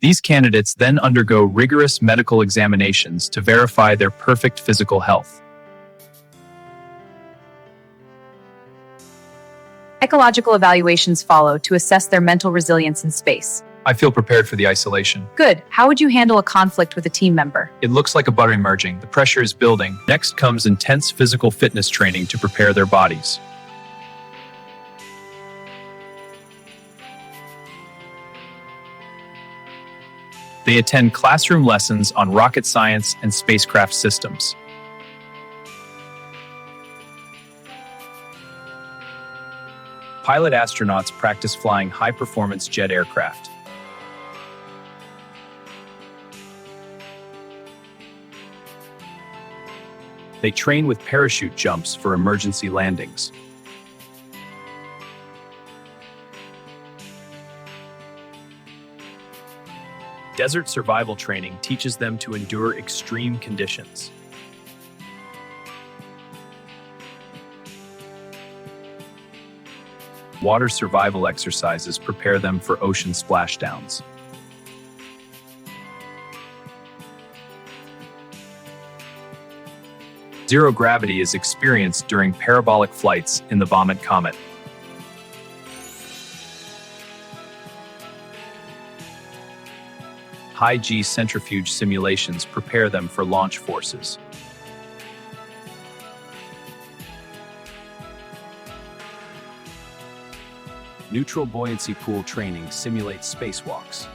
These candidates then undergo rigorous medical examinations to verify their perfect physical health. Ecological evaluations follow to assess their mental resilience in space. I feel prepared for the isolation. Good. How would you handle a conflict with a team member? It looks like a butter emerging. The pressure is building. Next comes intense physical fitness training to prepare their bodies. They attend classroom lessons on rocket science and spacecraft systems. Pilot astronauts practice flying high-performance jet aircraft. They train with parachute jumps for emergency landings. Desert survival training teaches them to endure extreme conditions. Water survival exercises prepare them for ocean splashdowns. Zero gravity is experienced during parabolic flights in the Vomit Comet. High-G centrifuge simulations prepare them for launch forces. Neutral buoyancy pool training simulates spacewalks.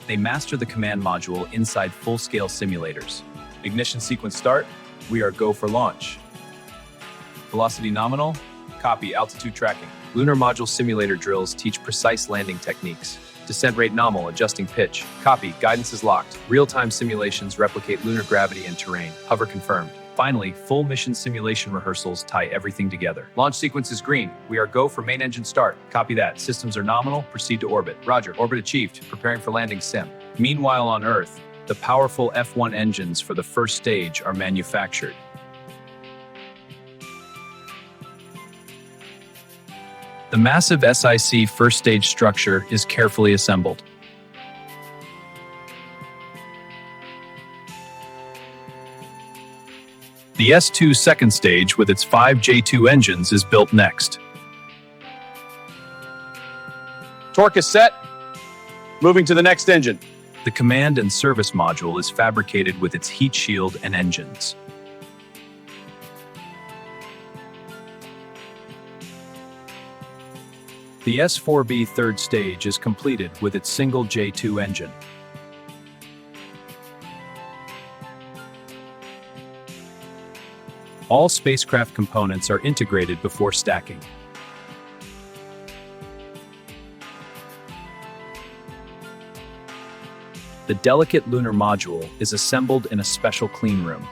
They master the command module inside full-scale simulators. Ignition sequence start. We are go for launch. Velocity nominal. Copy. Altitude tracking. Lunar module simulator drills teach precise landing techniques. Descent rate nominal, adjusting pitch. Copy. Guidance is locked. Real-time simulations replicate lunar gravity and terrain. Hover confirmed. Finally, full mission simulation rehearsals tie everything together. Launch sequence is green. We are go for main engine start. Copy that. Systems are nominal. Proceed to orbit. Roger. Orbit achieved. Preparing for landing sim. Meanwhile on Earth, the powerful F1 engines for the first stage are manufactured. The massive SIC first stage structure is carefully assembled. The S2 second stage with its 5 J2 engines is built next. Torque is set. Moving to the next engine. The command and service module is fabricated with its heat shield and engines. The S4B third stage is completed with its single J2 engine. All spacecraft components are integrated before stacking. The delicate lunar module is assembled in a special clean room.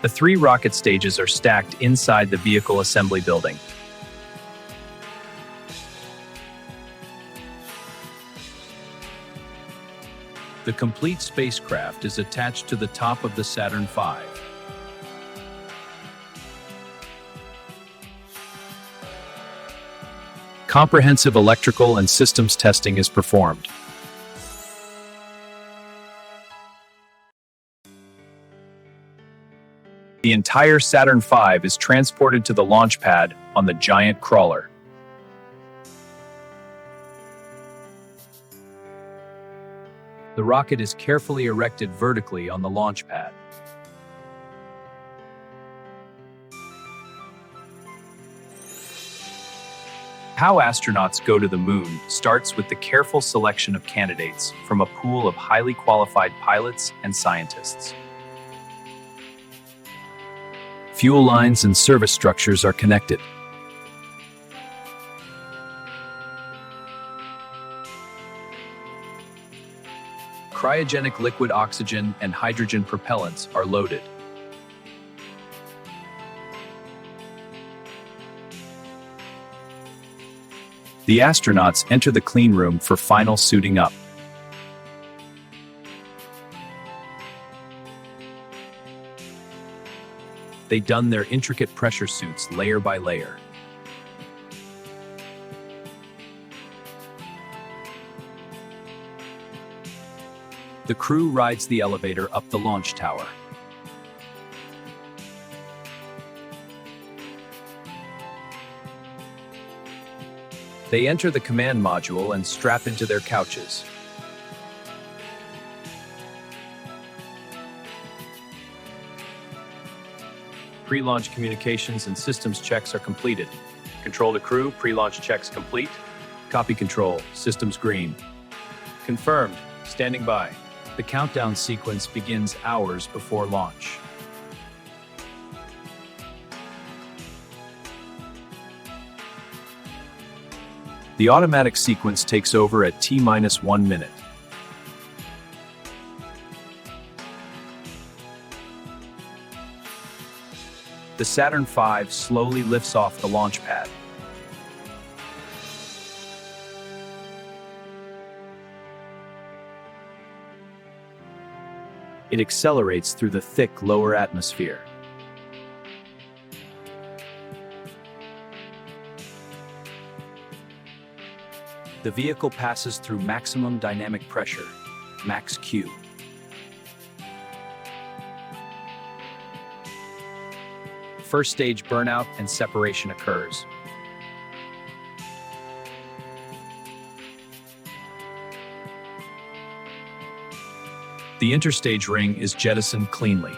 The 3 rocket stages are stacked inside the vehicle assembly building. The complete spacecraft is attached to the top of the Saturn V. Comprehensive electrical and systems testing is performed. The entire Saturn V is transported to the launch pad on the giant crawler. The rocket is carefully erected vertically on the launch pad. How astronauts go to the moon starts with the careful selection of candidates from a pool of highly qualified pilots and scientists. Fuel lines and service structures are connected. Cryogenic liquid oxygen and hydrogen propellants are loaded. The astronauts enter the clean room for final suiting up. They don their intricate pressure suits layer by layer. The crew rides the elevator up the launch tower. They enter the command module and strap into their couches. Pre-launch communications and systems checks are completed. Control to crew, pre-launch checks complete. Copy control, systems green. Confirmed, standing by. The countdown sequence begins hours before launch. The automatic sequence takes over at T-1 minute. The Saturn V slowly lifts off the launch pad. It accelerates through the thick lower atmosphere. The vehicle passes through maximum dynamic pressure, max Q. First stage burnout and separation occurs. The interstage ring is jettisoned cleanly.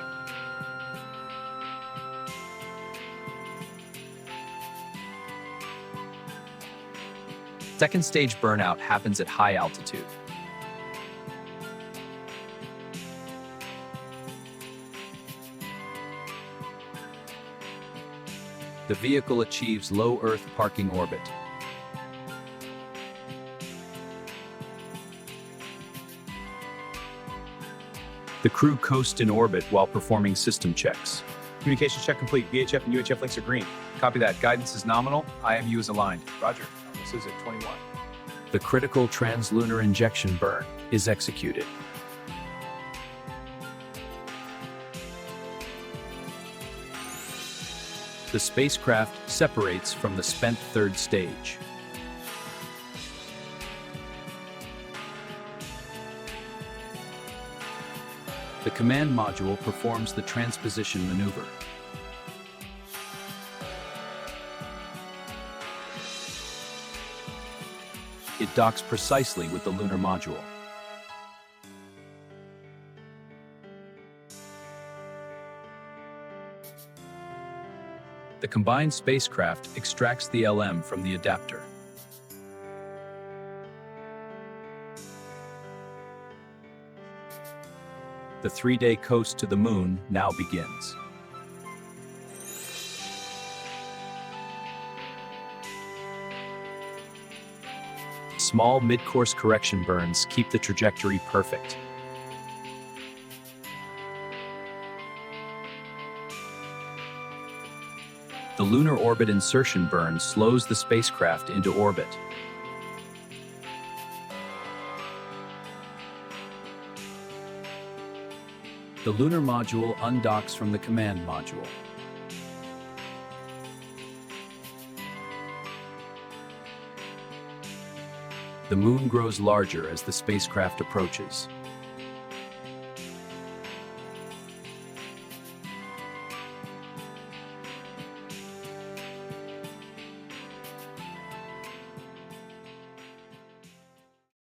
Second stage burnout happens at high altitude. The vehicle achieves low Earth parking orbit. The crew coast in orbit while performing system checks. Communication check complete. VHF and UHF links are green. Copy that. Guidance is nominal. IMU is aligned. Roger. This is at 21. The critical translunar injection burn is executed. The spacecraft separates from the spent third stage. The command module performs the transposition maneuver. It docks precisely with the lunar module. The combined spacecraft extracts the LM from the adapter. The 3-day coast to the moon now begins. Small mid-course correction burns keep the trajectory perfect. The lunar orbit insertion burn slows the spacecraft into orbit. The lunar module undocks from the command module. The moon grows larger as the spacecraft approaches.